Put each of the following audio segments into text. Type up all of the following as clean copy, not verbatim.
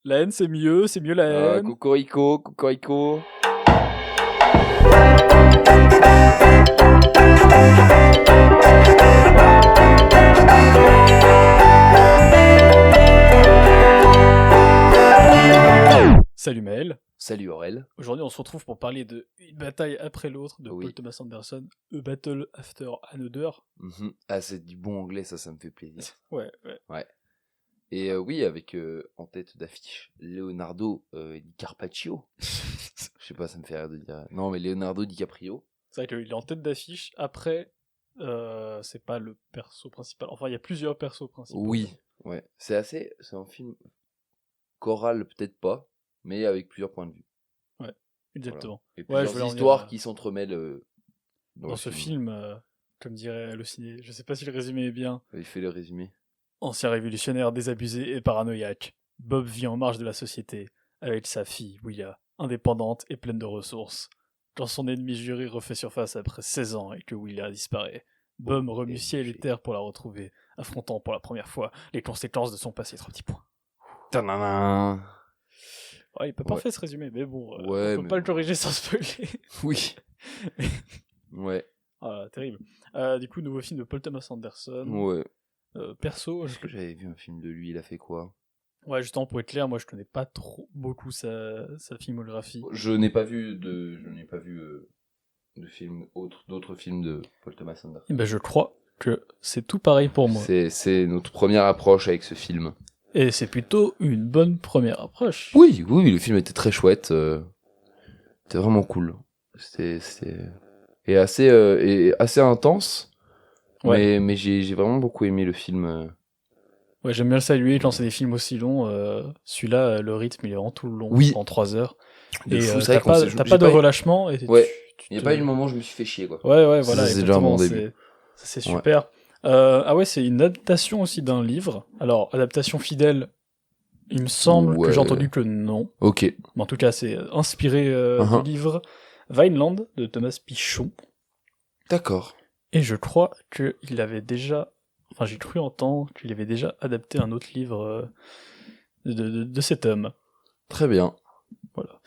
La haine, c'est mieux la haine. Cocorico, cocorico. Salut Maël. Salut Aurel. Aujourd'hui, on se retrouve pour parler de Une bataille après l'autre de Oui. Paul Thomas Anderson, A Battle After Another. Ah, c'est du bon anglais, ça me fait plaisir. Ouais. Et oui, avec en tête d'affiche Leonardo DiCarpaccio. Je sais pas, ça me fait rire de dire. Non, mais Leonardo DiCaprio. C'est vrai qu'il est en tête d'affiche. Après, c'est pas le perso principal. Enfin, il y a plusieurs persos principaux. Oui, ouais. C'est un film choral, peut-être pas, mais avec plusieurs points de vue. Ouais, exactement. Voilà. Et Ouais, plusieurs je voulais en histoires dire, qui s'entremêlent dans ce film, comme dirait Allociné. Je sais pas si le résumé est bien. Il fait le résumé. Ancien révolutionnaire désabusé et paranoïaque, Bob vit en marge de la société, avec sa fille, Willa, indépendante et pleine de ressources. Quand son ennemi juré refait surface après 16 ans et que Willa disparaît, Bob remue ciel et terre pour la retrouver, affrontant pour la première fois les conséquences de son passé. 3 petits points. Tadam. Ouais, il est pas parfait ce résumé, mais bon, Ouais, on peut pas le corriger sans spoiler. Oui. Ouais. Ah, terrible. Du coup, nouveau film de Paul Thomas Anderson. Ouais. Perso, Est-ce que j'avais vu un film de lui, il a fait quoi? Ouais, justement, pour être clair, moi je connais pas trop beaucoup sa filmographie. Je n'ai pas vu de films d'autres films de Paul Thomas Anderson. Et ben je crois que c'est tout pareil pour moi. C'est notre première approche avec ce film. Et c'est plutôt une bonne première approche. Oui, le film était très chouette. C'était vraiment cool. C'était et assez intense. Ouais. Mais j'ai vraiment beaucoup aimé le film. Ouais, j'aime bien le saluer quand c'est des films aussi longs. Celui-là, le rythme, il est vraiment tout le long, Oui. en 3 heures. De Et fou, c'est vrai t'as pas de relâchement. Et Ouais. Il n'y a pas eu le moment où je me suis fait chier, quoi. Ouais, voilà, Ça, c'est déjà un bon exactement. début. C'est super. Ah ouais, c'est une adaptation aussi d'un livre. Alors, adaptation fidèle, il me semble que j'ai entendu que non. Ok. Mais en tout cas, c'est inspiré du livre Vineland de Thomas Pichon. D'accord. Et je crois qu'il avait déjà... Enfin, j'ai cru entendre qu'il avait déjà adapté un autre livre de cet homme. Très bien. Voilà.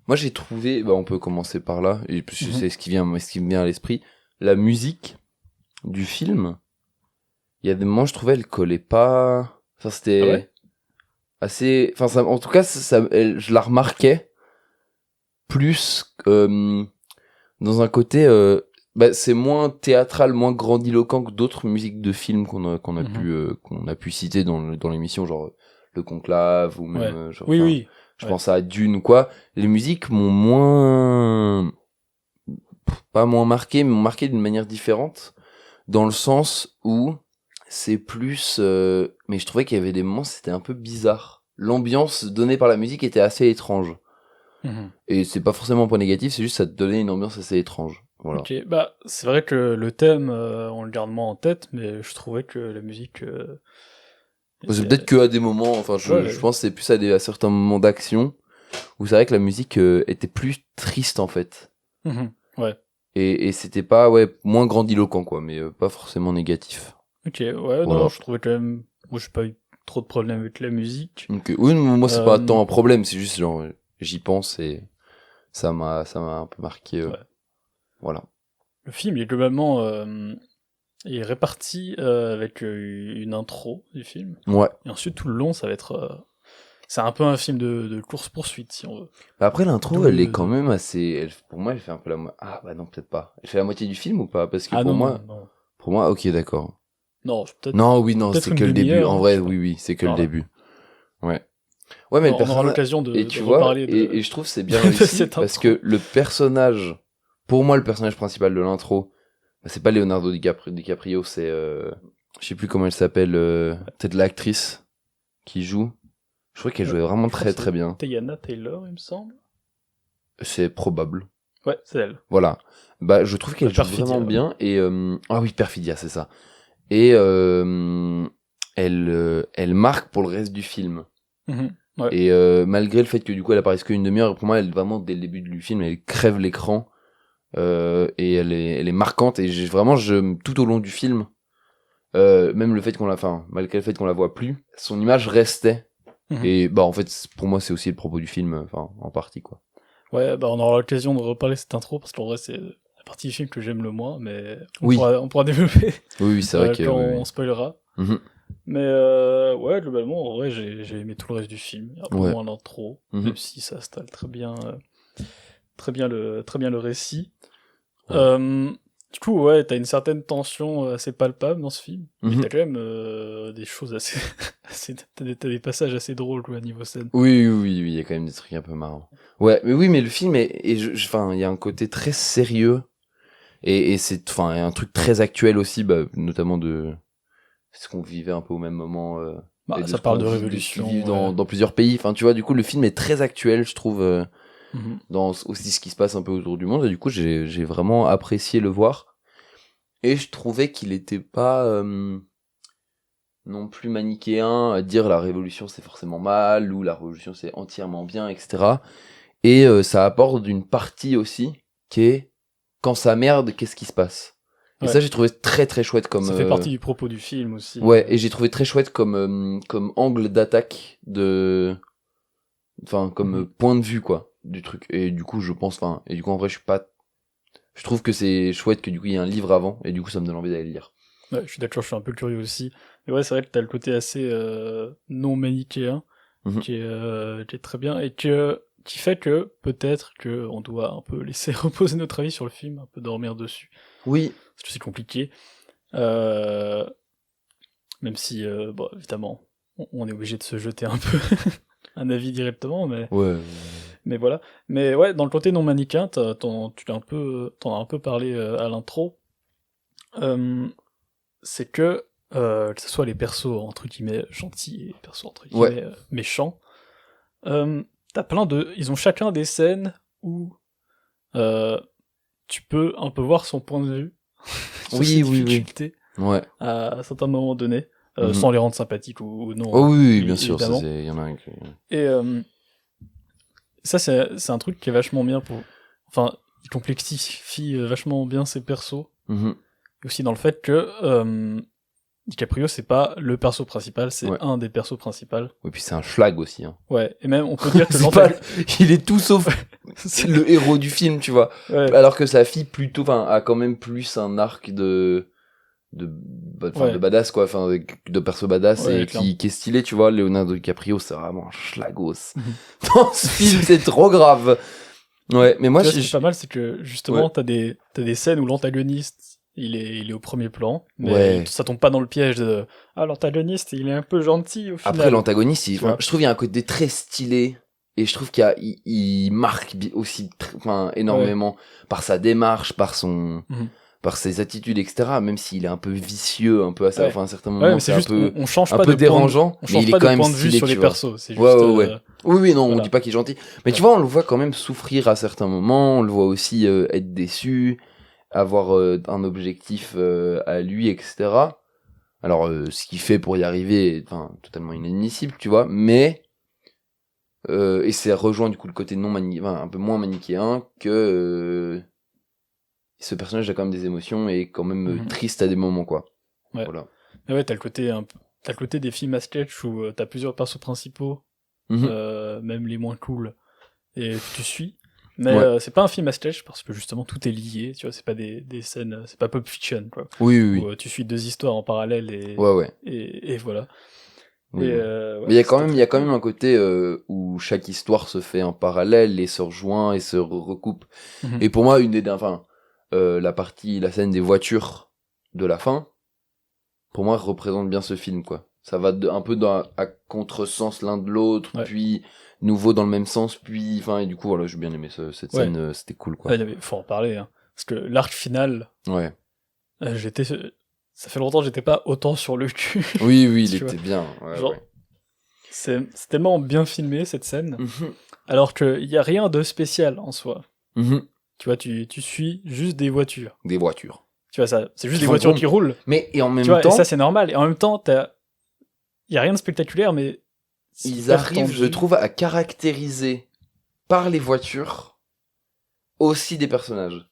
Moi, j'ai trouvé... on peut commencer par là, et puis c'est ce qui me vient à l'esprit. La musique du film, il y a des moments, je trouvais, elle collait pas... Enfin, c'était... Ah ouais assez... Enfin, en tout cas, je la remarquais plus dans un côté... c'est moins théâtral, moins grandiloquent que d'autres musiques de films qu'on a pu citer dans l'émission, genre Le Conclave ou même oui. Je pense à Dune ou quoi. Les musiques m'ont moins pas moins marqué, mais m'ont marqué d'une manière différente, dans le sens où c'est plus mais je trouvais qu'il y avait des moments c'était un peu bizarre. L'ambiance donnée par la musique était assez étrange. Et c'est pas forcément un point négatif, c'est juste ça te donnait une ambiance assez étrange. Voilà. Ok, c'est vrai que le thème, on le garde moins en tête, mais je trouvais que la musique... C'est peut-être que à des moments, enfin je pense que c'est plus à certains moments d'action, où c'est vrai que la musique était plus triste en fait. Ouais. Et c'était pas, moins grandiloquent quoi, mais pas forcément négatif. Ok, ouais, voilà. Non, je trouvais quand même... Moi, j'ai pas eu trop de problèmes avec la musique. Donc, oui, moi c'est pas tant un problème, c'est juste genre, j'y pense et ça m'a un peu marqué. Ouais. Voilà. Le film, il est globalement... il est réparti avec une intro du film. Ouais. Et ensuite, tout le long, ça va être... c'est un peu un film de course-poursuite, si on veut. Après, l'intro, elle est quand même assez... pour moi, elle fait un peu la moitié... Ah, bah non, peut-être pas. Elle fait la moitié du film ou pas? Parce que non. Pour moi, ok, d'accord. Non, peut-être... Non, oui, non, c'est que le début. En vrai, oui, c'est que le début. Ouais. Ouais, mais on aura l'occasion de reparler et je trouve que c'est bien réussi parce que le personnage... Pour moi, le personnage principal de l'intro, c'est pas Leonardo DiCaprio, c'est... je sais plus comment elle s'appelle, peut-être l'actrice qui joue. Je crois qu'elle jouait vraiment très très bien. Teyana Taylor, il me semble. C'est probable. Ouais, c'est elle. Voilà. Je trouve qu'elle joue vraiment bien. Et ah oui, Perfidia, c'est ça. Et elle marque pour le reste du film. Ouais. Et malgré le fait que du coup elle apparaisse qu'une demi-heure, pour moi, elle vraiment dès le début du film, elle crève l'écran. Et elle est marquante. Et tout au long du film, même le fait malgré le fait qu'on la voit plus, son image restait Mhm. Et bah en fait pour moi c'est aussi le propos du film, enfin en partie quoi. Ouais, bah on aura l'occasion de reparler cette intro parce qu'en vrai c'est la partie du film que j'aime le moins, mais Oui. on pourra développer Oui c'est vrai que quand oui, on oui. spoilera. Mhm. Mais ouais, globalement, en vrai, j'ai aimé tout le reste du film, un peu Ouais. moins l'intro, Mhm. même si ça installe très bien le récit. Ouais. Du coup, ouais, t'as une certaine tension assez palpable dans ce film, mais Mhm. t'as quand même des choses assez, t'as des passages assez drôles quoi, niveau scène. Oui, oui, oui, oui, il y a quand même des trucs un peu marrants. Ouais, mais oui, mais le film enfin, il y a un côté très sérieux et c'est, enfin, il y a un truc très actuel aussi, bah, notamment de ce qu'on vivait un peu au même moment Bah, et de ça ce parle qu'on de vit, de ce qu'ils vivent révolution, ouais. dans plusieurs pays. Enfin, tu vois, du coup, le film est très actuel, je trouve, Mhm. dans aussi ce qui se passe un peu autour du monde. Et du coup, j'ai vraiment apprécié le voir et je trouvais qu'il était pas non plus manichéen à dire la révolution c'est forcément mal ou la révolution c'est entièrement bien, etc. Et ça apporte une partie aussi qui est quand ça merde, qu'est-ce qui se passe. Et Ouais, ça j'ai trouvé très très chouette comme ça fait partie du propos du film aussi. ouais, et j'ai trouvé très chouette comme angle d'attaque de enfin comme Mhm. point de vue quoi du truc. Et du coup je pense enfin et du coup en vrai je trouve que c'est chouette que du coup il y ait un livre avant et du coup ça me donne envie d'aller le lire. Ouais, je suis d'accord, je suis un peu curieux aussi. Mais ouais, c'est vrai que t'as le côté assez non manichéen Mhm. qui est très bien et qui fait que peut-être que on doit un peu laisser reposer notre avis sur le film, un peu dormir dessus. Oui. C'est compliqué. Euh, Même si, bon, évidemment, on est obligé de se jeter un peu un avis directement, Ouais. mais voilà. Mais ouais, dans le côté non manichéen, t'en as un peu parlé à l'intro. Euh, c'est que ce soit les persos entre guillemets gentils et les persos entre Ouais. guillemets méchants, t'as plein de. Ils ont chacun des scènes où euh, tu peux un peu voir son point de vue sur ses Oui, oui, oui. difficultés Ouais. à certains moments donnés, Mhm. sans les rendre sympathiques ou Oh non, hein, oui, oui, bien sûr, ça évidemment. c'est, il y en a un qui... Et ça, c'est un truc qui est vachement bien pour. Enfin, il complexifie vachement bien ses persos. Mhm. Et aussi dans le fait que DiCaprio, c'est pas le perso principal, c'est Ouais. un des persos principaux. Et puis c'est un schlag aussi. Hein. Ouais, et même on peut dire que C'est pas... l'antagoniste. Il est tout sauf le héros du film, tu vois. Ouais, Alors que sa fille plutôt, enfin, a quand même plus un arc enfin, de ouais, badass quoi, enfin, de perso badass ouais, et clairement. qui est stylé, tu vois. Leonardo DiCaprio, c'est vraiment un schlagos. Mhm. Dans ce film, c'est trop grave. Ouais, mais moi, Tu vois, ce qui est pas mal, c'est que justement, ouais, t'as des scènes où l'antagoniste, il est au premier plan, mais ouais. ça tombe pas dans le piège de ah, l'antagoniste, il est un peu gentil au Après, final. l'antagoniste, Tu enfin, vois. je trouve qu'il y a un côté très stylé. Et je trouve il marque aussi enfin, Ouais. énormément par sa démarche, par son, Mhm. par ses attitudes, etc. Même s'il est un peu vicieux, un peu Ouais. enfin, à certains Ouais, moments, mais c'est c'est juste, on change un pas peu de point de, dérangeant, on mais change il est pas quand de même point de vue stylé, sur les tu vois. persos, c'est Ouais, juste, ouais, ouais. Oui, oui, non, on voilà. dit pas qu'il est gentil. Mais tu Ouais. vois, on le voit quand même souffrir à certains moments, on le voit aussi être déçu, avoir un objectif à lui, etc. Alors, ce qu'il fait pour y arriver est enfin, totalement inadmissible, tu vois, mais et c'est rejoint du coup le côté enfin, un peu moins manichéen que ce personnage a quand même des émotions et est quand même Mhm. triste à des moments quoi. Ouais. Voilà. Mais ouais, t'as le côté des films à sketch où t'as plusieurs persos principaux, Mhm. même les moins cool, et que tu suis. Mais Ouais. c'est pas un film à sketch parce que justement tout est lié, tu vois, c'est pas des scènes, c'est pas Pulp Fiction, quoi, Oui, oui, où oui. tu suis deux histoires en parallèle Ouais, ouais. et voilà. Oui, oui. Ouais, Mais c'était il très y a quand même cool. un côté où chaque histoire se fait en parallèle et se rejoint et se recoupe. Mhm. Et pour moi, enfin, la scène des voitures de la fin, pour moi, représente bien ce film, quoi. Ça va un peu à contresens l'un de l'autre, Ouais, puis nouveau dans le même sens, puis, enfin, et du coup, voilà, j'ai bien aimé cette ouais. scène, c'était cool, Ah, quoi. faut en parler, hein. Parce que l'arc final, Ouais. j'étais, ça fait longtemps que j'étais pas autant sur le cul, Oui, oui, il tu vois. était bien, ouais, Genre, ouais. c'est tellement bien filmé cette scène, Mhm. alors qu'il y a rien de spécial en soi. Mhm. Tu vois, tu suis juste des voitures. Des voitures. Tu vois, ça, c'est juste Qui des font voitures tourner. qui roulent. Mais, et en Tu même vois, et ça temps, c'est normal. Et en même temps, il y a rien de spectaculaire, mais c'est ils hyper arrivent, je tendu. trouve, à caractériser par les voitures aussi des personnages.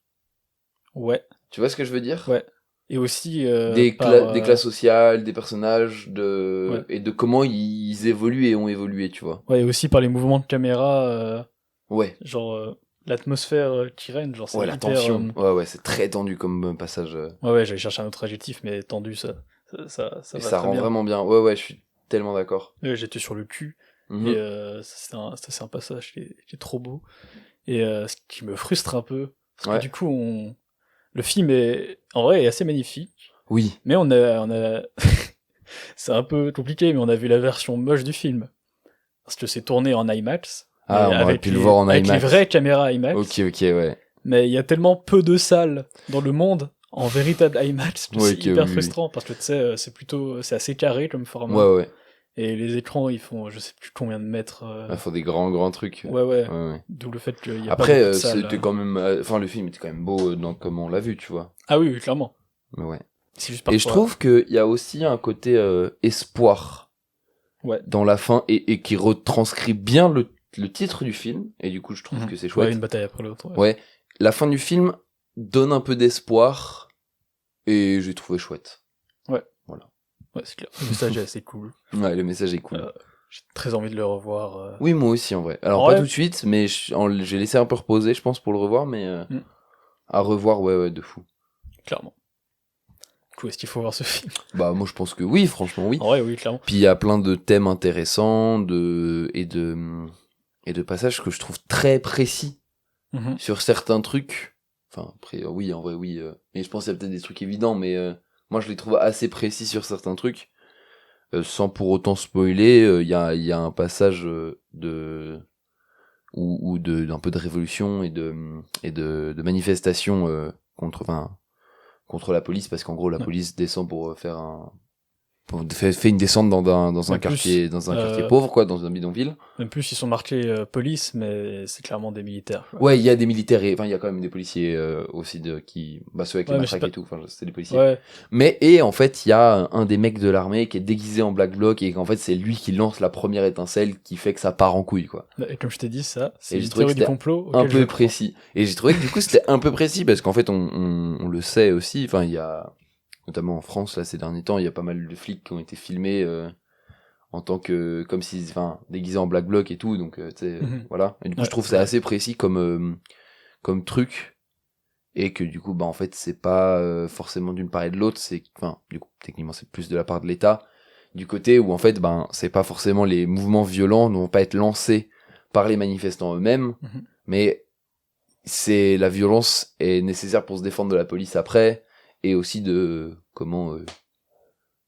Ouais, Tu vois ce que je veux dire? ouais. Et aussi des classes sociales, des personnages, ouais. et de comment ils évoluent et ont évolué, tu vois. Ouais, et aussi par les mouvements de caméra, Ouais. genre l'atmosphère qui règne, genre c'est Ouais, la hyper. tension. Ouais, c'est très tendu comme passage. Ouais, j'allais chercher un autre adjectif, mais tendu, ça Et va ça très rend bien. vraiment bien. Ouais, je suis tellement d'accord. Ouais, j'étais sur le cul, et Mhm. c'est un passage qui est trop beau. Et ce qui me frustre un peu, parce que Ouais. du coup, le film est, en vrai, est assez magnifique, Oui. mais on a, c'est un peu compliqué, mais on a vu la version moche du film. Parce que c'est tourné en IMAX, Ah, mais on aurait pu le voir en avec les IMAX. vraies caméras Ok, IMAX, ouais. mais il y a tellement peu de salles dans le monde en véritable IMAX que Ouais, c'est ok, hyper oui. frustrant, parce que tu sais, c'est assez carré comme format, Ouais. et les écrans, ils font, je sais plus combien de mètres, Il faut des grands trucs. ouais. Ouais. D'où le fait qu'il n'y a pas Après, beaucoup de salles. c'était quand même. Enfin, le film était quand même beau dans comment on l'a vu, tu vois. Ah oui, clairement. Mais ouais. C'est juste Et je parfois. trouve qu'il y a aussi un côté espoir Ouais. dans la fin et qui retranscrit bien le titre du film. Et du coup, je trouve Mhm. que c'est Ouais, chouette. une bataille après l'autre. Ouais. Ouais. La fin du film donne un peu d'espoir et j'ai trouvé chouette. Ouais. Voilà. Ouais, c'est clair. Le message est assez cool. Ouais, le message est cool. J'ai très envie de le revoir. Oui, moi aussi en vrai. Alors En pas vrai, tout de suite, mais j'ai laissé un peu reposer, je pense, pour le revoir, mais hmm, à revoir, ouais, de fou. clairement. Du coup, est-ce qu'il faut voir ce film? Bah moi je pense que oui, franchement oui. En vrai, oui, clairement. Puis il y a plein de thèmes intéressants, et de passages que je trouve très précis Mhm. sur certains trucs. Enfin après oui, en vrai oui. Mais je pense qu'il y a peut-être des trucs évidents, mais moi je les trouve assez précis sur certains trucs. Sans pour autant spoiler, il y a un passage d'un peu de révolution et de manifestation contre la police, parce qu'en gros la Ouais. police descend pour fait une descente dans un Même plus, quartier pauvre, quoi, dans un bidonville. même plus, ils sont marqués police, mais c'est clairement des militaires, quoi. Ouais, il y a des militaires enfin il y a quand même des policiers aussi ceux avec les Ouais, mais je sais matraques pas. et tout, enfin c'est des policiers. Ouais, Et en fait, il y a un des mecs de l'armée qui est déguisé en Black Bloc et qu'en fait c'est lui qui lance la première étincelle qui fait que ça part en couille, quoi. et comme je t'ai dit, ça, c'est Et j'ai une trouvé que théorie du c'était complot un auquel je peu crois. précis. Et j'ai trouvé que du coup c'était un peu précis parce qu'en fait on le sait aussi. Enfin il y a notamment en France là ces derniers temps il y a pas mal de flics qui ont été filmés en tant que comme si enfin déguisés en Black Bloc et tout. Donc tu sais Mhm. voilà. Et du coup je Ouais, trouve que c'est c'est vrai. assez précis comme truc et que du coup bah en fait c'est pas forcément d'une part et de l'autre. C'est enfin du coup techniquement c'est plus de la part de l'État. Du côté où en fait ben c'est pas forcément les mouvements violents ne vont pas être lancés par les manifestants eux-mêmes, Mhm. mais c'est la violence est nécessaire pour se défendre de la police après et aussi de comment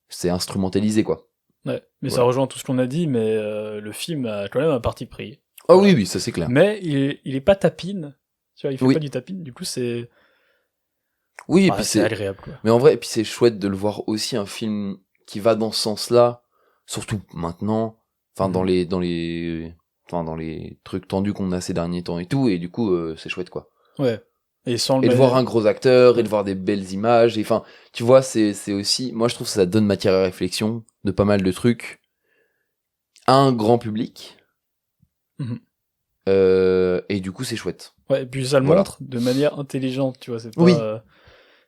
c'est instrumentalisé, quoi. Ouais. Mais ça Voilà. rejoint tout ce qu'on a dit, mais le film a quand même un parti pris. Ah Voilà. oui, ça c'est clair. Mais il est pas tapine. Tu vois, il fait pas Oui, du tapine. Du coup, oui, et puis bah, c'est c'est, agréable, quoi. mais en vrai, et puis c'est chouette de le voir aussi un film qui va dans ce sens-là, surtout maintenant, enfin Mhm. dans les trucs tendus qu'on a ces derniers temps et tout, et du coup c'est chouette, quoi. Ouais. Et sans le Et de voir un gros acteur, et ouais. de voir des belles images, et enfin, tu vois, c'est aussi, moi je trouve que ça donne matière à réflexion de pas mal de trucs à un grand public. Mhm. Et du coup, c'est chouette. Ouais, et puis ça le Voilà. montre de manière intelligente, tu vois, Oui.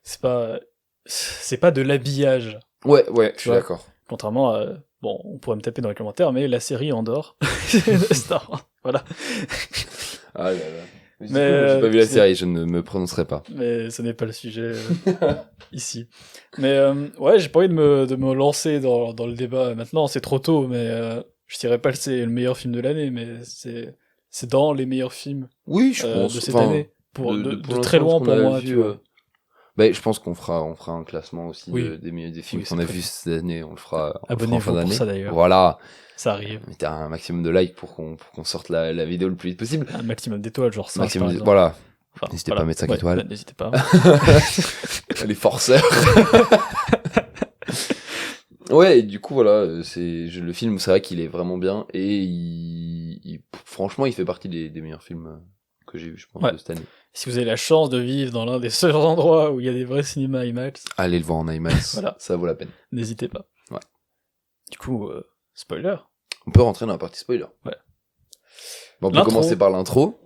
c'est pas, c'est pas de l'habillage, Ouais, je tu suis vois. d'accord. Contrairement à, bon, on pourrait me taper dans les commentaires, mais la série Andorre, de Star Wars, voilà. Ah là là. Mais du Mais, coup, moi, j'ai pas vu la série, je ne me prononcerai pas. mais ce n'est pas le sujet ici. Mais ouais, j'ai pas envie de me lancer dans le débat maintenant, c'est trop tôt, mais je dirais pas que c'est le meilleur film de l'année, mais c'est dans les meilleurs films Oui, je de pense. cette Enfin, année, pour de très l'instant, ce loin qu'on pour a moi, tu vu. vois. Ben, je pense qu'on fera un classement aussi Oui, des films oui, c'est qu'on a vus prévu. cette année. On le fera en fin Abonnez-vous pour d'année. ça d'ailleurs, Voilà. ça arrive. Mettez un maximum de likes pour qu'on sorte la vidéo le plus vite possible. Un maximum d'étoiles, genre 5 par Maximum exemple. voilà. Enfin, N'hésitez pas à voilà, mettre 5 ouais, bah, étoiles. n'hésitez pas. Les forceurs. Ouais, et du coup, voilà, le film, c'est vrai qu'il est vraiment bien, et franchement, il fait partie des meilleurs films que j'ai vu, je pense, Ouais. de cette année. Si vous avez la chance de vivre dans l'un des seuls endroits où il y a des vrais cinémas IMAX, Allez le voir en IMAX, voilà, ça vaut la peine. n'hésitez pas. Ouais. Du coup, spoiler. On peut rentrer dans la partie spoiler. Ouais. Bon, on peut L'intro. commencer par l'intro.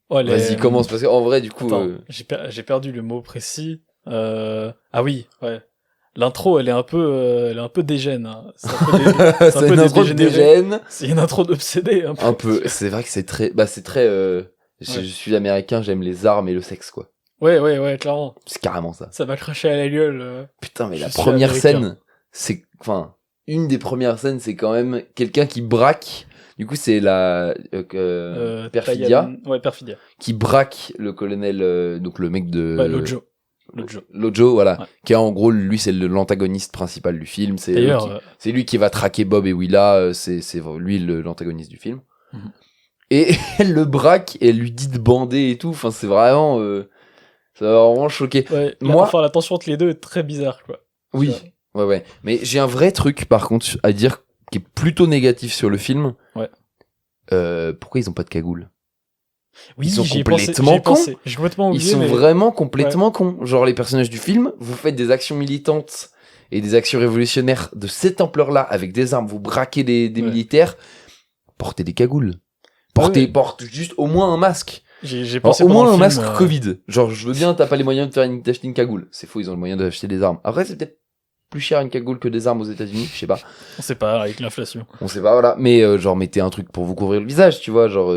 Oh, Vas-y, commence, parce qu'en vrai, du coup... Attends, j'ai perdu le mot précis. Ah oui, ouais. L'intro, elle est un peu dégène. Hein. C'est un peu, c'est un C'est peu une intro de dégénéré. dégène. C'est une intro d'obsédé, un peu. Un peu. C'est vrai que c'est très, je Ouais. suis américain, j'aime les armes et le sexe, quoi. Ouais, clairement. C'est carrément ça. Ça m'a craché à la gueule. Putain, mais Je la suis première américain. scène, une des premières scènes, c'est quand même quelqu'un qui braque. Du coup, c'est la Perfidia Ouais, Perfidia. qui braque le colonel, donc le mec de Ouais, Lojo. Lojo. Lojo, voilà, Ouais. qui est en gros, lui, c'est l'antagoniste principal du film. D'ailleurs, C'est lui qui va traquer Bob et Willa. C'est lui l'antagoniste du film. Mhm. Et elle le braque et elle lui dit de bander et tout. Enfin, c'est vraiment, ça va vraiment choquer. ouais, Moi, enfin, la tension entre les deux est très bizarre, quoi. oui, ouais. Mais j'ai un vrai truc, par contre, à dire qui est plutôt négatif sur le film. Ouais. Pourquoi ils ont pas de cagoule? Oui, Ils sont j'y ai pensé, complètement j'y ai cons. pensé. J'ai complètement Ils oublié, sont mais... vraiment complètement cons. Genre, les personnages du film, vous faites des actions militantes et des actions révolutionnaires de cette ampleur-là, avec des armes, vous braquez des Ouais. militaires, portez des cagoules. Ouais. Porte juste au moins un masque. J'ai Alors, pensé au pendant moins le un film, masque Covid. Genre, je veux bien, t'as pas les moyens d'acheter une cagoule. C'est faux, ils ont le moyen d'acheter des armes. Après, c'est peut-être plus cher une cagoule que des armes aux États-Unis, je sais pas. On sait pas, avec l'inflation. On sait pas, voilà. Mais genre, mettez un truc pour vous couvrir le visage, tu vois, genre...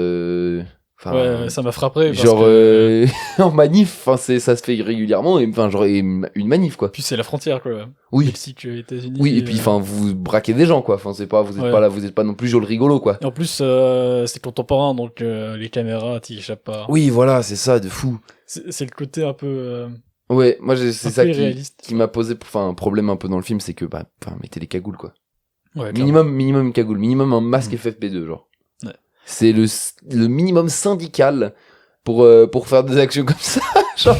Ouais, ça m'a frappé. Parce genre que... en manif, enfin ça se fait régulièrement, et enfin genre une manif quoi. Puis c'est la frontière, quoi. Oui. Mexique, États-Unis. Oui, et puis enfin vous braquez des gens quoi. Enfin c'est pas, vous êtes Ouais. pas là, vous êtes pas non plus le rigolo quoi. Et en plus, c'est contemporain, donc les caméras, t'y échappes pas. Oui, voilà, c'est ça de fou. C'est le côté un peu... Ouais, moi c'est un ça peu irréaliste. qui m'a posé un problème un peu dans le film, c'est que mettez des cagoules quoi. Ouais, clairement. Minimum une cagoule, minimum un masque FFP2 genre. Ouais. C'est le minimum syndical pour faire des actions comme ça, genre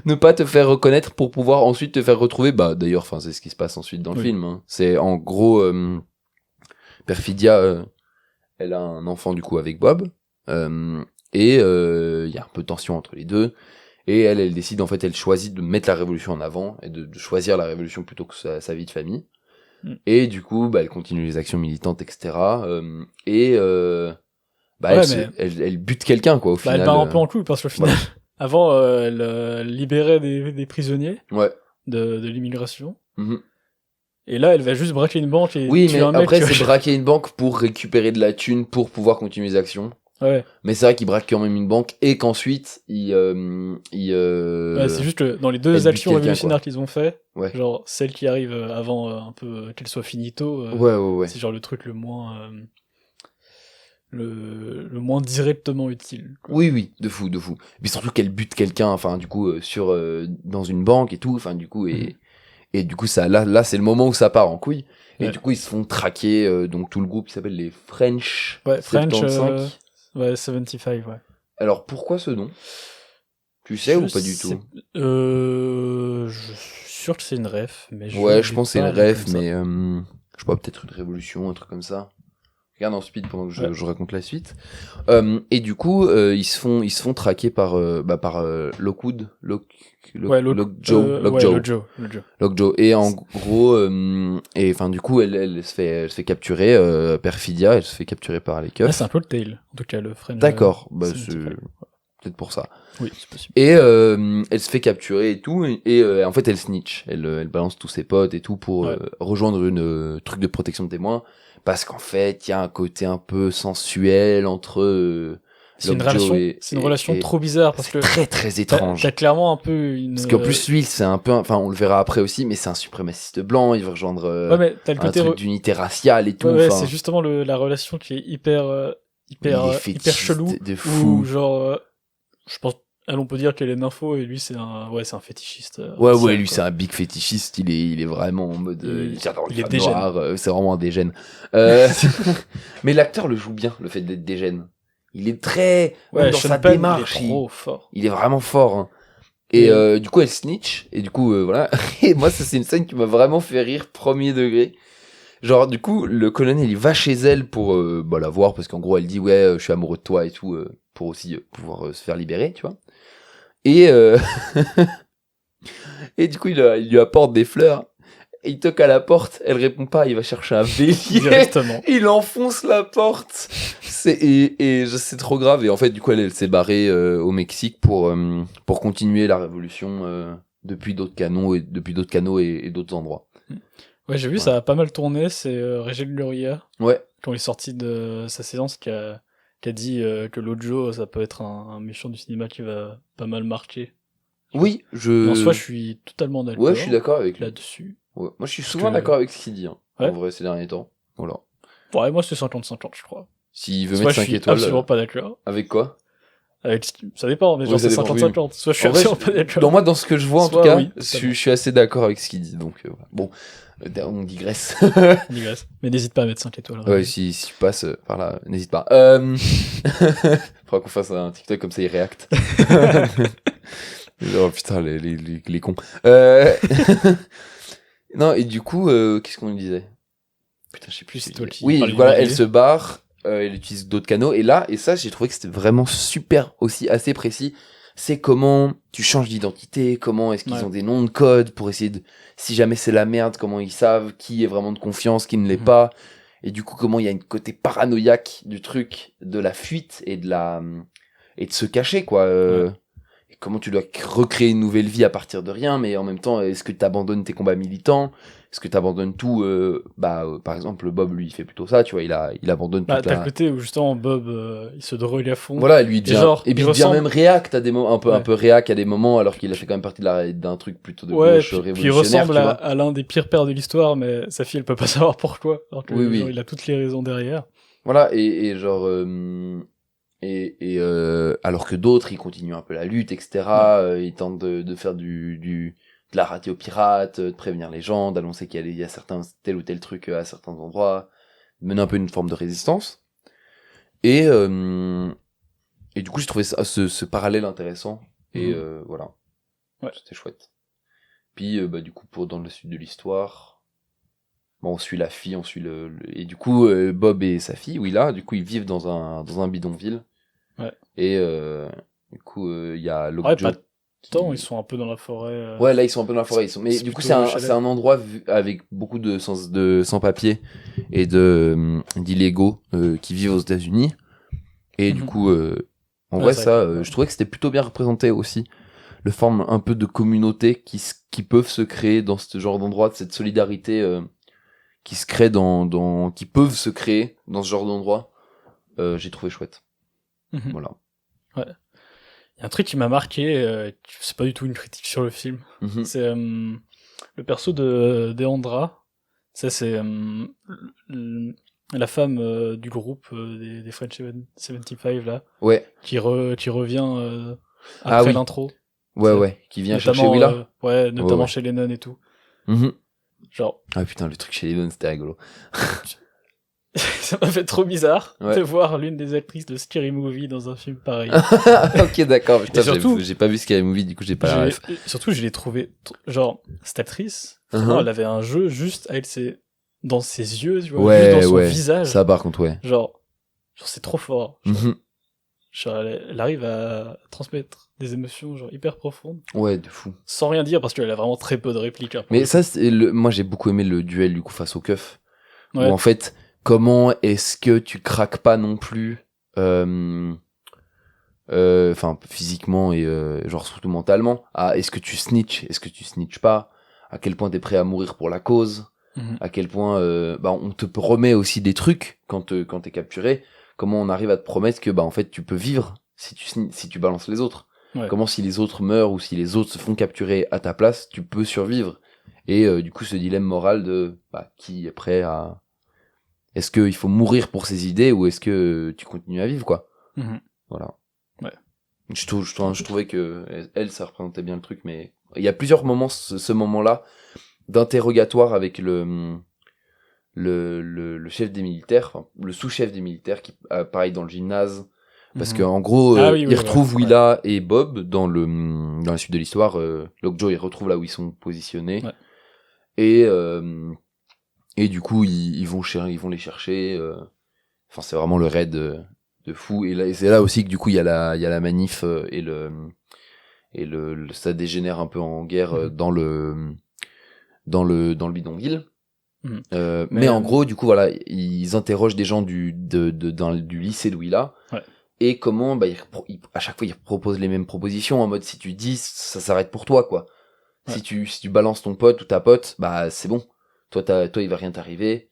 ne pas te faire reconnaître pour pouvoir ensuite te faire retrouver. Bah d'ailleurs, enfin c'est ce qui se passe ensuite dans le Oui. film. Hein. C'est en gros Perfidia, elle a un enfant du coup avec Bob, et il y a un peu de tension entre les deux. Et elle décide en fait, elle choisit de mettre la révolution en avant et de choisir la révolution plutôt que sa vie de famille. Et du coup, elle continue les actions militantes, etc. Ouais, Elle bute quelqu'un, quoi, au final. Elle part un peu en couille, parce qu'au final, avant, elle libérait des prisonniers Ouais. de l'immigration. Mhm. Et là, elle va juste braquer une banque et Oui, tuer mais un mec. après, tu vois. c'est braquer une banque pour récupérer de la thune pour pouvoir continuer les actions. Ouais. Mais c'est vrai qu'il braque quand même une banque et qu'ensuite, Ouais, c'est juste que dans les elle deux bute actions quelqu'un, révolutionnaires quoi. qu'ils ont fait, Ouais. genre celle qui arrive avant un peu qu'elle soit finito, Ouais. c'est genre le truc le moins le moins directement utile, quoi. Oui, de fou. Et puis surtout qu'elle bute quelqu'un, enfin, du coup, dans une banque et tout, enfin, du coup, et du coup, ça, là, c'est le moment où ça part en couille. Et Ouais. du coup, ils se font traquer, donc tout le groupe qui s'appelle les French Ouais, French 75. ouais, 75, ouais. Alors, pourquoi ce nom? Tu sais ou pas du tout? Je suis sûr que c'est une ref, mais Ouais, je vais pense que c'est pas une aller ref, comme ça. mais je sais pas, peut-être une révolution, un truc comme ça. Regarde en speed pendant que je raconte la suite. Et du coup, ils se font traquer par Lockwood, Lockjaw. Et en gros, et enfin du coup, elle se fait capturer, Perfidia, elle se fait capturer par les keufs. Ah, c'est un Cocktail, en tout cas, le French. D'accord, c'est 75. peut-être pour ça. Oui, c'est possible. Et elle se fait capturer et tout, et en fait elle snitch, elle balance tous ses potes et tout pour rejoindre une truc de protection de témoins, parce qu'en fait il y a un côté un peu sensuel entre c'est une relation trop bizarre, parce que très très étrange. T'as clairement un peu une... Parce qu'en plus lui c'est un peu, enfin on le verra après aussi, mais c'est un suprémaciste blanc, il veut rejoindre ouais, mais t'as le un côté truc d'unité raciale et tout. Ouais, c'est justement la relation qui est hyper chelou, de fou. où genre je pense on peut dire qu'elle est nympho et lui c'est un fétichiste. Ouais, lui c'est un big fétichiste, il est vraiment en mode j'adore les femmes noires, c'est vraiment un dégène. Mais l'acteur le joue bien, le fait d'être dégène. Il est très dans sa démarche, il est trop fort. Il est vraiment fort. Hein. Et du coup elle snitch et du coup voilà. Et moi ça c'est une scène qui m'a vraiment fait rire premier degré. Genre du coup le colonel il va chez elle pour la voir, parce qu'en gros elle dit ouais je suis amoureux de toi et tout, pour aussi pouvoir se faire libérer, tu vois. Et et du coup il lui apporte des fleurs. Et il toque à la porte, elle répond pas, il va chercher un bélier. Directement. Il enfonce la porte. C'est trop grave. Et en fait, du coup, elle s'est barrée au Mexique pour continuer la révolution depuis d'autres canaux et d'autres endroits. Ouais, j'ai vu, Voilà. ça a pas mal tourné, c'est Régis Luria, Ouais, quand il est sorti de sa séance, qui a dit que l'Ojo, ça peut être un méchant du cinéma qui va pas mal marquer. oui, Mais en soi, je suis totalement d'accord ouais, je suis d'accord avec lui. là-dessus. Ouais. Moi, je suis Parce souvent que- d'accord avec ce qu'il dit, hein, Ouais. en vrai, ces derniers temps. Voilà. Ouais, moi, c'est 50-50, je crois. S'il veut Soit mettre je 5 suis étoiles, absolument pas d'accord. avec quoi? Ça dépend, mais Oui, genre ça c'est dépend, oui. 50-50. Soit je suis En vrai, absolument pas d'accord. dans moi, dans ce que je vois, en Soit tout cas, oui, je suis assez d'accord avec ce qu'il dit. Donc, voilà. Bon, on digresse. On digresse. Mais n'hésite pas à mettre 5 étoiles. Ouais, vraiment. si tu passes par là, n'hésite pas. Faudra qu'on fasse un TikTok comme ça, il réacte. Oh putain, les cons. Non, et du coup, qu'est-ce qu'on disait? Putain, je sais plus. C'est toi qui Oui, parlais du voilà, elle dérivé. se barre, elle utilise d'autres canaux. Et ça, j'ai trouvé que c'était vraiment super aussi, assez précis. C'est comment tu changes d'identité, comment est-ce qu'ils Ouais. ont des noms de code pour essayer de, si jamais c'est la merde, comment ils savent qui est vraiment de confiance, qui ne l'est Mhm. pas. Et du coup, comment il y a une côté paranoïaque du truc, de la fuite et et de se cacher, quoi. Et comment tu dois recréer une nouvelle vie à partir de rien, mais en même temps, est-ce que tu abandonnes tes combats militants? Est-ce que tu abandonnes tout? Par exemple, Bob, lui, il fait plutôt ça, tu vois, il abandonne Bah, toute t'as le la... côté où justement Bob il se drogue à fond. Voilà, lui, il devient... genre, et puis il il devient ressemble- même réac, t'as des moments, un Ouais. peu réac à des moments, alors qu'il a fait quand même partie d'un truc plutôt de Ouais, gauche puis il révolutionnaire, ressemble tu vois. à l'un des pires pères de l'histoire, mais sa fille elle peut pas savoir pourquoi. Alors que Oui, oui. genre, il a toutes les raisons derrière. Voilà, et genre... alors que d'autres, ils continuent un peu la lutte, etc. Ils tentent de faire de la radio pirate, de prévenir les gens, d'annoncer qu'il y a certains, tel ou tel truc à certains endroits, mener un peu une forme de résistance. Et, euh, et du coup, j'ai trouvé ce parallèle intéressant. Et voilà. Ouais. C'était chouette. Puis, du coup, dans le sud de l'histoire, bon, on suit la fille, et du coup, Bob et sa fille, Willa, du coup, ils vivent dans un bidonville. Ouais. Et du coup, il y a Ouais, Lockjaw. pas tant, ils sont un peu dans la forêt. Ouais, là, ils sont un peu dans la forêt. Mais c'est du coup, plutôt c'est chalet. un endroit avec beaucoup de sans-papiers et d'illégaux qui vivent aux États-Unis. Et du Mhm. coup, en Ouais, vrai, c'est ça, vrai que- je trouvais que c'était plutôt bien représenté aussi. Le forme un peu de communauté qui peuvent se créer dans ce genre d'endroit, de cette solidarité qui se crée qui peuvent se créer dans ce genre d'endroit. J'ai trouvé chouette. Mhm. Voilà. Il y a un truc qui m'a marqué, c'est pas du tout une critique sur le film. Mhm. C'est le perso de Deandra. Ça, c'est la femme du groupe des French 75 là, Ouais. qui revient Ah après oui. l'intro. Ouais, C'est- ouais. Qui vient chercher Notamment, Willa. ouais, notamment ouais. chez Lennon et tout. Mhm. Genre, Ah putain, le truc chez Lennon, c'était rigolo. ça m'a fait trop bizarre Ouais. de voir l'une des actrices de Scary Movie dans un film pareil. Ok, d'accord. Putain, Et surtout- j'ai pas vu Scary Movie, du coup, j'ai pas la ref. Surtout, je l'ai trouvé, genre, cette actrice, Uh-huh. vraiment, elle avait un jeu juste avec dans ses yeux, tu vois, Ouais, juste dans son ouais. visage. Ça, par contre, ouais. Genre, c'est trop fort. Genre, Mhm. elle arrive à transmettre des émotions, genre, hyper profondes, Ouais, de fou. sans rien dire, parce qu'elle a vraiment très peu de répliques. Hein, pour Mais le ça, moi, j'ai beaucoup aimé le duel, du coup, face au keuf. coup. Où, Ouais. en fait, comment est-ce que tu craques pas non plus, enfin, physiquement et, genre, surtout mentalement. Est-ce que tu snitches? Est-ce que tu snitches pas? À quel point t'es prêt à mourir pour la cause? Mhm. À quel point on te remet aussi des trucs quand t'es capturé. Comment on arrive à te promettre que en fait tu peux vivre si tu balances les autres. Ouais. Comment si les autres meurent ou si les autres se font capturer à ta place, tu peux survivre. Et du coup ce dilemme moral de qui est prêt à... Est-ce qu'il faut mourir pour ses idées ou est-ce que tu continues à vivre, quoi. Mhm. Voilà. Ouais. Je trouvais que elle, ça représentait bien le truc, mais il y a plusieurs moments, ce moment-là, d'interrogatoire avec le chef des militaires, enfin, le sous-chef des militaires qui pareil dans le gymnase, parce Mhm. qu'en gros, Ah oui, il oui, retrouve ouais. Willa et Bob dans la suite de l'histoire. Lockjaw, il retrouve là où ils sont positionnés. Ouais. Et du coup, ils vont les chercher. Enfin, c'est vraiment le raid de fou. Et c'est là aussi que du coup, il y a la manif ça dégénère un peu en guerre dans le bidonville. Mhm. Mais en gros, du coup, voilà, ils interrogent des gens du lycée de Willa. Ouais. Et comment, à chaque fois, ils proposent les mêmes propositions en mode si tu dis, ça s'arrête pour toi, quoi. Ouais. Si tu balances ton pote ou ta pote, bah c'est bon. Toi, il va rien t'arriver.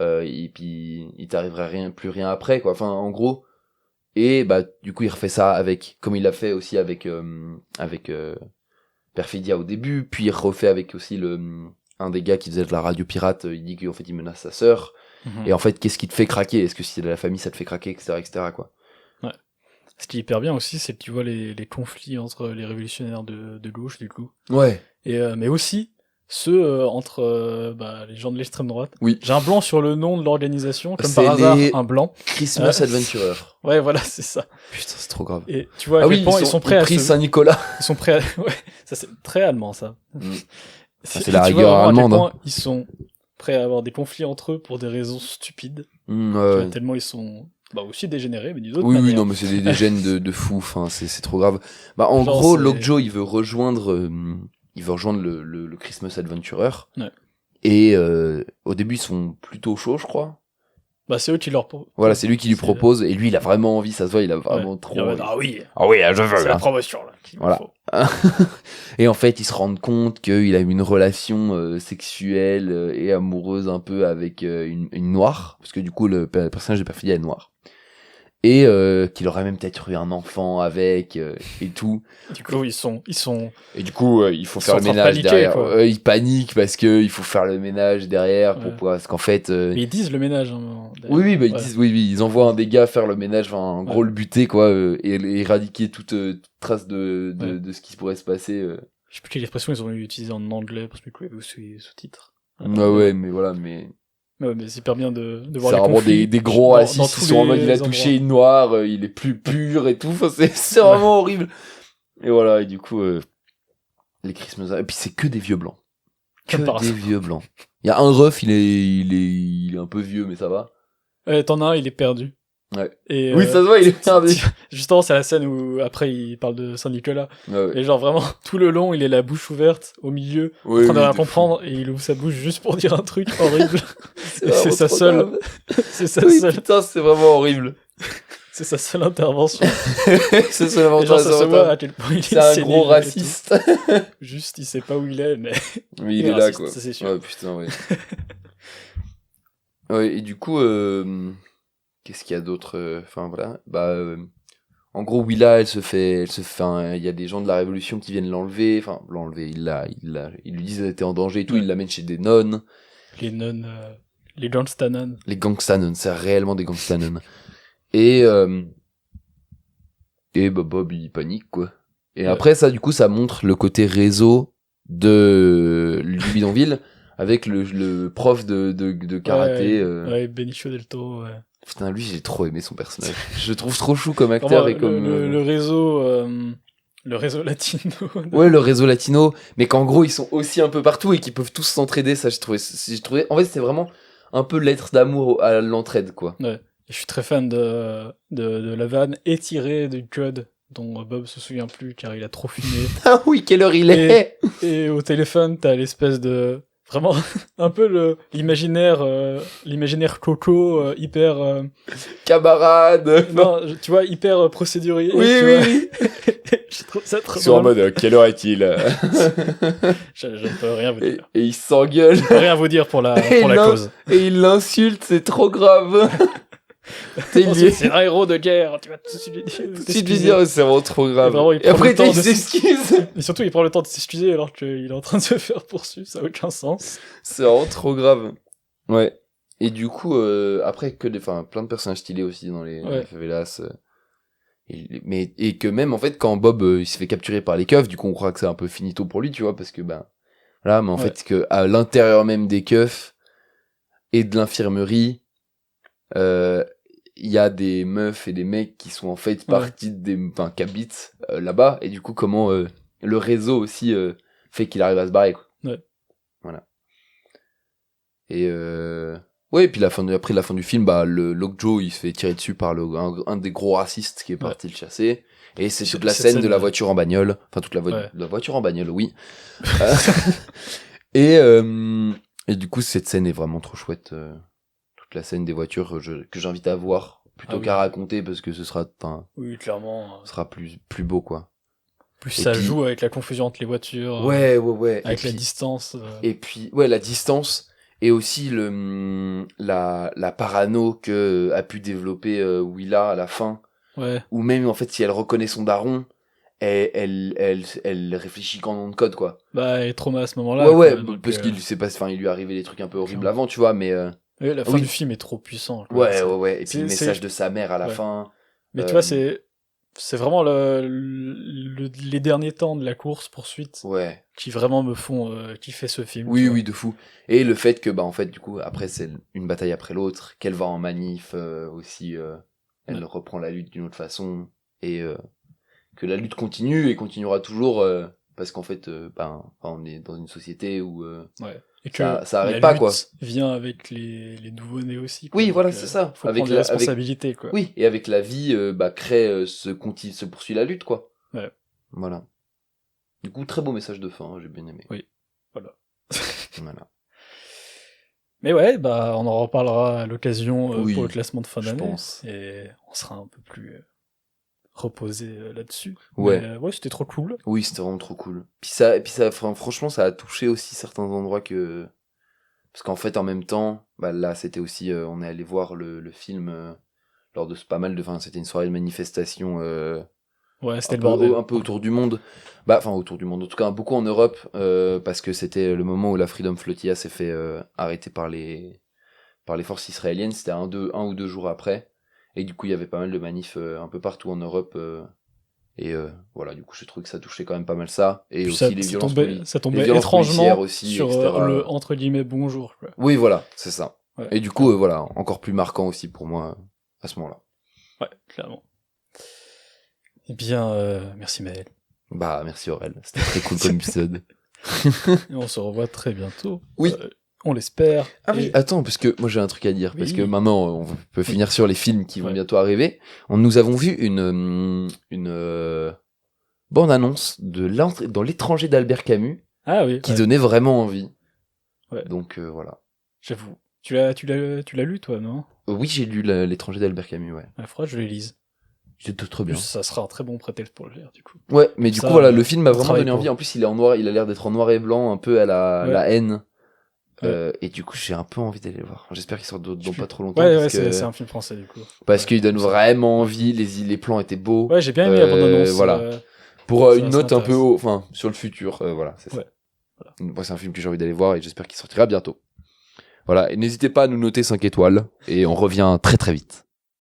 Et puis, il t'arrivera plus rien après, quoi. Enfin, en gros. Et bah, du coup, il refait ça comme il l'a fait aussi avec Perfidia au début. Puis il refait avec aussi un des gars qui faisait de la radio pirate. Il dit qu'en fait, il menace sa sœur. Et en fait, qu'est-ce qui te fait craquer? Est-ce que si c'est de la famille, ça te fait craquer, etc., quoi. Ouais. Ce qui est hyper bien aussi, c'est que tu vois les conflits entre les révolutionnaires de gauche, du coup. Ouais. Mais aussi ceux entre les gens de l'extrême droite. Oui. J'ai un blanc sur le nom de l'organisation, comme C'est par hasard, les un blanc. Christmas Adventurer. Ouais, voilà, c'est ça. Putain, c'est trop grave. Et tu vois à quel point ils sont prêts à se... Saint-Nicolas. Ils sont prêts à... Ouais, ça c'est très allemand, ça. C'est la tu rigueur vois vraiment à quel allemande. point ils sont prêts à avoir des conflits entre eux pour des raisons stupides. Tu vois, tellement ils sont aussi dégénérés, mais d'une autre manière. Oui, non, mais c'est des gènes de fous. Enfin, c'est trop grave. Bah, en Genre, gros, c'est- Lockjaw, il veut rejoindre le Christmas Adventurer. Ouais. Et au début, ils sont plutôt chauds, je crois. Bah, c'est eux qui leur... Voilà, c'est lui qui lui propose. Et lui, il a vraiment envie, ça se voit, il a vraiment Ouais. trop Il est en mode, envie. ah oui, Je veux. c'est la promotion, là. qu'il me Voilà. faut. Et en fait, ils se rendent compte qu'il a eu une relation sexuelle et amoureuse un peu avec une noire. Parce que du coup, le personnage de Perfidia est noir. Et qu'il aurait même peut-être eu un enfant avec et tout. Du coup, ils sont... Et du coup, il faut Ils faire sont le en train de ménage paniquer, derrière. quoi. Ils paniquent parce que il faut faire le ménage derrière pour Ouais. parce qu'en fait. Mais ils disent le ménage. Hein, d'ailleurs. Oui, bah, ils Ouais. disent, oui, ils envoient un des gars faire le ménage, enfin, en gros, Ouais. le buter, quoi, et éradiquer toute trace de ce qui pourrait se passer. Je sais plus quelle expression ils ont utilisée en anglais, parce que du coup, il y avait sous-titres. Ouais, mais voilà, mais. Ouais, mais c'est hyper bien de voir C'est les vraiment conflits des gros dans racistes, tous ils sont en mode, il a les touché endroits. une noire, il est plus pur et tout, enfin, c'est vraiment horrible. Et voilà, et du coup, les Christmas, et puis c'est que des vieux blancs. Que Comme par des hasard. vieux blancs. Il y a un ref, il est un peu vieux, mais ça va. T'en as un, il est perdu. Ouais. Et, Oui, ça se voit, il est perdu. Justement, c'est la scène où après il parle de Saint-Nicolas. Ouais. Et genre vraiment, tout le long, il est la bouche ouverte au milieu, Oui, en train de oui, rien de comprendre, et il ouvre sa bouche juste pour dire un truc horrible. Et c'est vraiment sa trop seule, grave. c'est sa Oui, seule, putain, c'est vraiment horrible. c'est sa seule intervention. C'est vraiment Et genre, ça se voit lamentable. à quel point il est C'est un gros sénile et tout. raciste. Juste, il sait pas où il est, mais Oui, il il est est là, raciste, quoi. ça, c'est sûr. Ouais, putain, ouais. Ouais, et du coup, qu'est-ce qu'il y a d'autre? Enfin, voilà. Bah, en gros, Willa, enfin, il y a des gens de la Révolution qui viennent l'enlever. Enfin, l'enlever, ils lui disent qu'elle était en danger et tout, Ouais. ils l'amènent chez des nonnes. Les nonnes, les Johnstanon. Les gangstanon, c'est réellement des gangstanon. Et bah, Bob, il panique, quoi. Et Ouais. après, ça, du coup, ça montre le côté réseau du bidonville avec le prof de karaté. Ouais, Benicio del Toro, ouais. Putain, lui, j'ai trop aimé son personnage. Je le trouve trop chou comme acteur Vraiment, et comme. le réseau latino. Ouais, le réseau latino, mais qu'en gros, ils sont aussi un peu partout et qu'ils peuvent tous s'entraider. Ça, j'ai trouvé. En fait, c'est vraiment un peu lettre d'amour à l'entraide, quoi. Ouais. Je suis très fan de la vanne étirée du code dont Bob se souvient plus car il a trop fumé. Ah oui, quelle heure il est! Et au téléphone, t'as l'espèce de... Vraiment, un peu l'imaginaire Coco, hyper... Camarade! non, tu vois, hyper procédurier. Oui, tu oui, vois. Je trouve ça trop Sur en drôle. mode, quelle heure est-il? Je ne peux rien vous et, dire. et il s'engueule. Je peux rien vous dire pour la Et cause. Et il l'insulte, c'est trop grave. Oh, c'est un héros de guerre, tu vas tout de suite lui dire. Tout de suite lui dire, c'est vraiment trop grave. Vraiment, il Et prend après, le temps il de s'excuse. Et surtout, il prend le temps de s'excuser alors qu'il est en train de se faire poursuivre, ça n'a aucun sens. C'est vraiment trop grave. Ouais. Et du coup, après, plein de personnages stylés aussi dans les favelas. Et que même, en fait, quand Bob, il se fait capturer par les keufs, du coup, on croit que c'est un peu finito pour lui, tu vois, parce que, voilà, mais en fait, que à l'intérieur même des keufs et de l'infirmerie, il y a des meufs et des mecs qui sont en fait partie qui habitent là-bas, et du coup, comment le réseau aussi fait qu'il arrive à se barrer, quoi. Ouais. Voilà. Et ouais, et puis après la fin du film, le Lockjaw, il se fait tirer dessus par un des gros racistes qui est parti le chasser. Et c'est toute la scène de la voiture en bagnole. Enfin, toute la voiture en bagnole, oui. Et du coup, cette scène est vraiment trop chouette. Toute la scène des voitures que j'invite à voir plutôt qu'à raconter parce que ce sera, oui, clairement. sera plus beau, quoi. Plus Et ça puis- joue avec la confusion entre les voitures, Ouais. avec et la puis, distance. Et puis, ouais, la distance et aussi la parano que a pu développer Willa à la fin. Ouais, Ou même, en fait, si elle reconnaît son daron, elle réfléchit qu'en nom de code, quoi. bah, et trauma à ce moment-là. Ouais, quoi, donc, parce qu'il s'est passé, enfin, il lui est arrivé des trucs un peu horribles clairement. avant, tu vois, mais Ouais, la fin oui. du film est trop puissant. Quoi. Ouais. Et puis c'est- le c'est- message de sa mère à la ouais. fin. Mais tu vois, euh, c'est vraiment les derniers temps de la course-poursuite Ouais. qui vraiment me font kiffer ce film. tu Oui, vois. oui, de fou. Et le fait que, bah, en fait, du coup, après, c'est une bataille après l'autre, qu'elle va en manif aussi, elle Ouais. reprend la lutte d'une autre façon, et que la lutte continue et continuera toujours, parce qu'en fait, ben, on est dans une société où Ouais. Et ça que arrête la pas, lutte quoi. vient avec les nouveau-nés aussi. Quoi. Oui, Donc, voilà, c'est ça. faut prendre des responsabilités. Quoi. Oui, et avec la vie, bah, se poursuit la lutte, quoi. Ouais. Voilà. Du coup, très beau message de fin, hein, j'ai bien aimé. Oui. Voilà. Voilà. Mais ouais, bah, on en reparlera à l'occasion Oui, pour le classement de fin je d'année. pense. Et on sera un peu plus reposé là-dessus. Ouais. Mais ouais, c'était trop cool. Oui, c'était vraiment trop cool. Franchement, ça a touché aussi certains endroits que. Parce qu'en fait, en même temps, bah là, c'était aussi. On est allé voir le film lors de pas mal de. Enfin, c'était une soirée de manifestation Ouais, c'était le bordel. un peu autour du monde. Bah, enfin, autour du monde. En tout cas, beaucoup en Europe. Parce que c'était le moment où la Freedom Flotilla s'est fait arrêter par les forces israéliennes. C'était un ou deux jours après. Et du coup, il y avait pas mal de manifs un peu partout en Europe. Et voilà, du coup, je trouve que ça touchait quand même pas mal ça. Et Puis aussi les violences, ça les tombait violences policières étrangement aussi, sur etc. le entre guillemets bonjour. Quoi. Oui, voilà, c'est ça. Ouais, Et du coup, voilà, encore plus marquant aussi pour moi à ce moment-là. ouais, clairement. Eh bien, merci Maël. Bah, merci Aurel, c'était très cool comme épisode. Et on se revoit très bientôt. Oui. On l'espère. Ah oui, Et- attends, parce que moi j'ai un truc à dire, parce Oui. que maintenant on peut finir sur les films qui vont Ouais. bientôt arriver. Nous avons vu une bande-annonce dans l'étranger d'Albert Camus, Ah oui, qui ouais, donnait vraiment envie. Ouais. Donc voilà. j'avoue. Tu l'as lu toi, non? Oui, j'ai lu l'étranger d'Albert Camus, ouais. Il faudra que je les lise. C'était trop En plus, bien. ça sera un très bon prétexte pour le lire, du coup. Ouais, mais du Ça, coup, voilà, le film m'a on vraiment travaille donné pour. envie. En plus, il est en noir, il a l'air d'être en noir et blanc, un peu à Ouais. la haine. Ouais. Et du coup, j'ai un peu envie d'aller le voir. J'espère qu'il sort dans pas trop longtemps. Ouais, parce que... c'est un film français, du coup. Parce Ouais, qu'il donne comme ça. vraiment envie, les plans étaient beaux. Ouais, j'ai bien aimé la bande-annonce. Voilà. Pour ça une note un peu m'intéresse. haut, enfin, sur le futur, voilà, c'est ça. Ouais. Voilà. Moi, c'est un film que j'ai envie d'aller voir et j'espère qu'il sortira bientôt. Voilà, et n'hésitez pas à nous noter 5 étoiles et on revient très très vite.